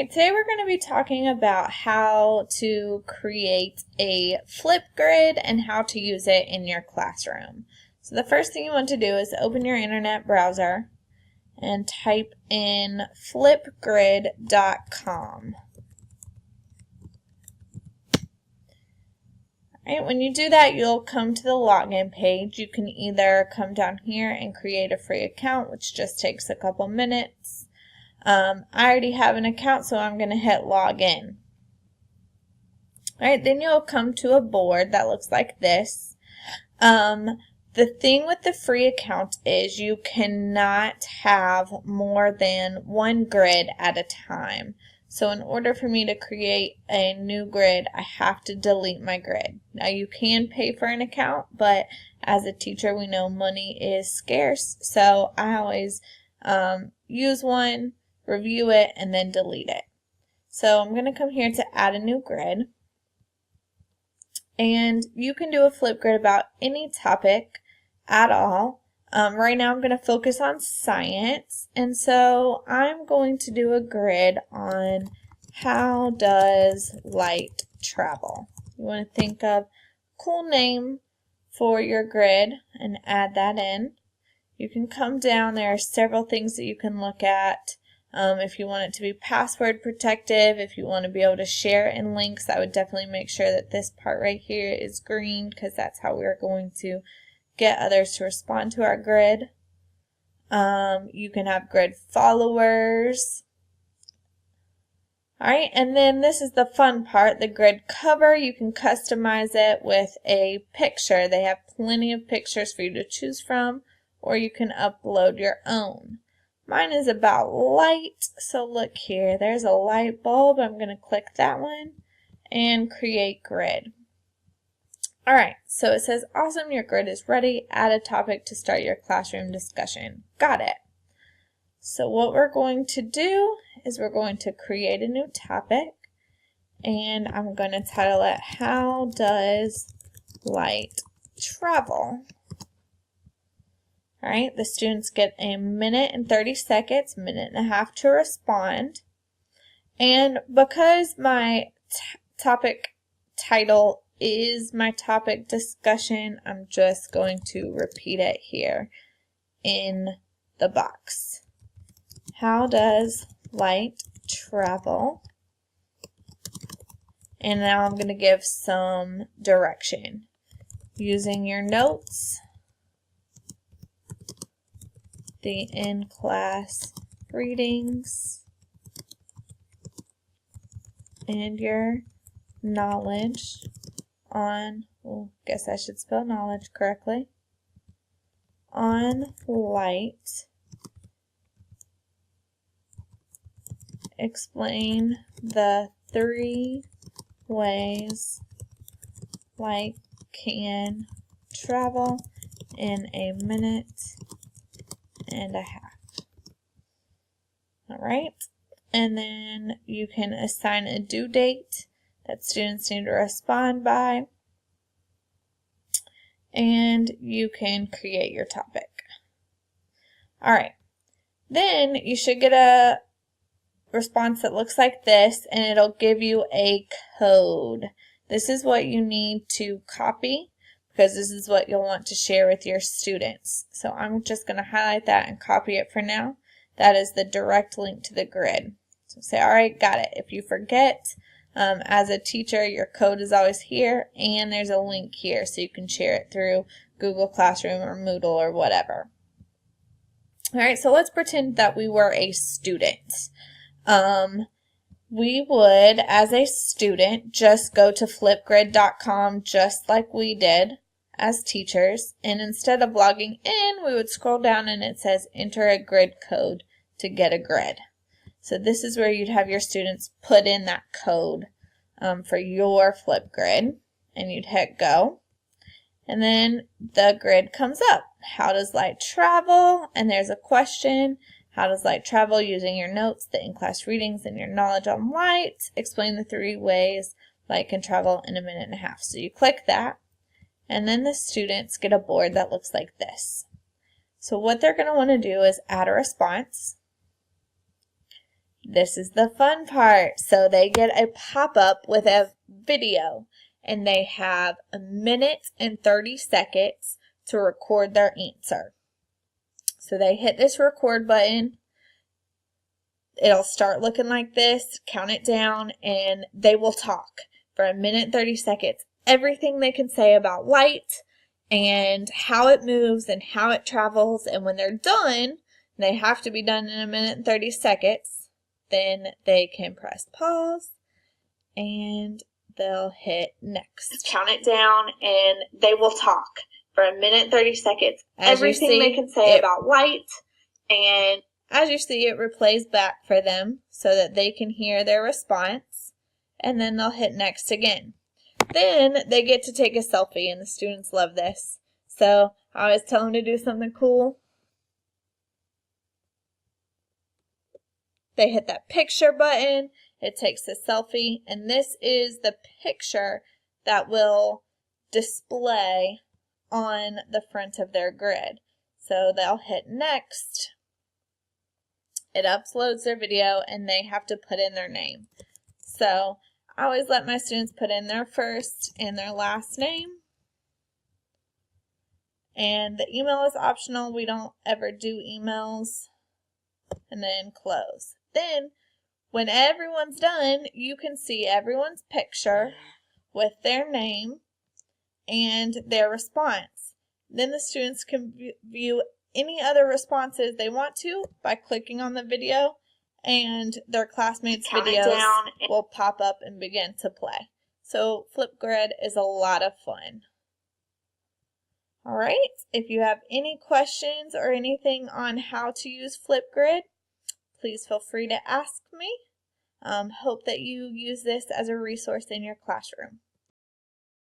Alright, today we're going to be talking about how to create a Flipgrid and how to use it in your classroom. So the first thing you want to do is open your internet browser and type in flipgrid.com. Alright, when you do that, you'll come to the login page. You can either come down here and create a free account, which just takes a couple minutes. I already have an account, so I'm going to hit login. Alright, then you'll come to a board that looks like this. The thing with the free account is you cannot have more than one grid at a time. So in order for me to create a new grid, I have to delete my grid. Now you can pay for an account, but as a teacher we know money is scarce, so I always use one, review it, and then delete it. So I'm going to come here to add a new grid. And you can do a Flipgrid about any topic at all. Right now I'm going to focus on science, and so I'm going to do a grid on how does light travel. You want to think of a cool name for your grid and add that in. You can come down, there are several things that you can look at. If you want it to be password protective, if you want to be able to share in links, I would definitely make sure that this part right here is green, because that's how we're going to get others to respond to our grid. You can have grid followers. Alright, and then this is the fun part, the grid cover. You can customize it with a picture. They have plenty of pictures for you to choose from, or you can upload your own. Mine is about light, so look here, there's a light bulb. I'm going to click that one and create grid. Alright, so it says, awesome, your grid is ready. Add a topic to start your classroom discussion. Got it. So what we're going to do is we're going to create a new topic, and I'm going to title it, How Does Light Travel? Alright, the students get a minute and 30 seconds, minute and a half to respond. And because my topic title is my topic discussion, I'm just going to repeat it here in the box. How does light travel? And now I'm going to give some direction. Using your notes, the in-class readings, and your knowledge on, well, guess I should spell knowledge correctly, on light. Explain the 3 ways light can travel in a minute and a half. Alright, and then you can assign a due date that students need to respond by, and you can create your topic. Alright, then you should get a response that looks like this, and it'll give you a code. This is what you need to copy, because this is what you'll want to share with your students. So I'm just going to highlight that and copy it for now. That is the direct link to the grid. So say, alright, got it. If you forget, as a teacher, your code is always here, and there's a link here so you can share it through Google Classroom or Moodle or whatever. Alright, so let's pretend that we were a student. We would, as a student, just go to flipgrid.com just like we did as teachers, and instead of logging in, we would scroll down and it says enter a grid code to get a grid. So this is where you'd have your students put in that code for your Flipgrid, and you'd hit go, and then the grid comes up. How does light travel? And there's a question. How does light travel? Using your notes, the in-class readings, and your knowledge on light. Explain the 3 ways light can travel in a minute and a half. So you click that, and then the students get a board that looks like this. So what they're going to want to do is add a response. This is the fun part. So they get a pop-up with a video, and they have 1 minute and 30 seconds to record their answer. So they hit this record button. It'll start looking like this, count it down, and they will talk for 1 minute and 30 seconds. Everything they can say about light and how it moves and how it travels. And when they're done, they have to be done in 1 minute and 30 seconds. Then they can press pause and they'll hit next. Count it down and they will talk for 1 minute and 30 seconds. Everything they can say about light, and as you see, it replays back for them so that they can hear their response, and then they'll hit next again. Then they get to take a selfie, and the students love this. So I always tell them to do something cool. They hit that picture button, it takes a selfie, and this is the picture that will display on the front of their grid. So they'll hit next. It uploads their video, and they have to put in their name. So I always let my students put in their first and their last name. And the email is optional. We don't ever do emails. And then close. Then, when everyone's done, you can see everyone's picture with their name and their response. Then the students can view any other responses they want to by clicking on the video, and their classmates' videos will pop up and begin to play. So Flipgrid is a lot of fun. All right, if you have any questions or anything on how to use Flipgrid, please feel free to ask me. Hope that you use this as a resource in your classroom.